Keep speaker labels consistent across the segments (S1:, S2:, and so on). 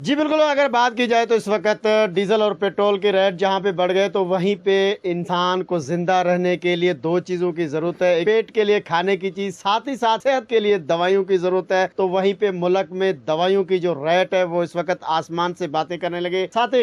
S1: जी बिल्कुल, अगर बात की जाए तो इस वक्त डीजल और पेट्रोल के रेट जहाँ पे बढ़ गए तो वहीं पे इंसान को जिंदा रहने के लिए दो चीजों की जरूरत है। एक पेट के लिए खाने की चीज, साथ ही साथ सेहत के लिए दवाइयों की जरूरत है। तो वहीं पे मुल्क में दवाइयों की जो रेट है वो इस वक्त आसमान से बातें करने लगे। साथ ही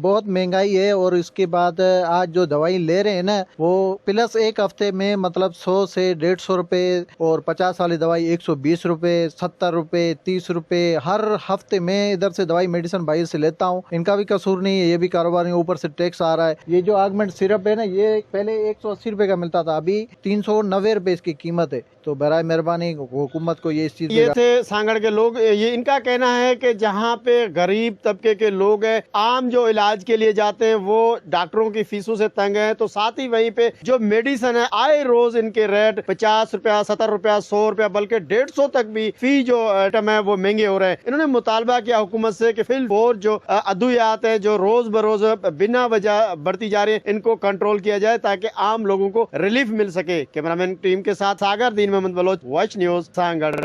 S2: बहुत महंगाई है और इसके बाद आज जो दवाई ले रहे हैं ना वो प्लस एक हफ्ते में मतलब 100 से 150 रुपए और 50 वाली दवाई 120 रुपए 70 रुपए 30 रुपए हर हफ्ते में इधर से दवाई मेडिसिन बाहर से लेता हूँ। इनका भी कसूर नहीं है, ये भी कारोबार नहीं, ऊपर से टैक्स आ रहा है। ये जो आगमेंट सिरप है ना ये पहले 180 रुपए का मिलता था, अभी 390 रुपए इसकी कीमत है। तो बराए मेहरबानी हुकूमत को ये इस चीज
S1: ये थे सांगड़ के लोग। ये इनका कहना है कि जहाँ पे गरीब तबके के लोग हैं, आम जो इलाज के लिए जाते हैं वो डॉक्टरों की फीसों से तंग है। तो साथ ही वहीं पे जो मेडिसिन है आए रोज इनके रेट 50 रुपया 70 रुपया 100 रुपया बल्कि 150 तक भी फी जो आइटम है वो महंगे हो रहे हैं। इन्होंने मुतालबा किया हुकूमत से कि फिल और जो अद्वियात है जो रोज बरोज बिना वजह बढ़ती जा रही है इनको कंट्रोल किया जाए ताकि आम लोगों को रिलीफ मिल सके। कैमरामैन टीम के साथ सागर दीन मोहम्मद बलोच, वॉच न्यूज, सांगड़।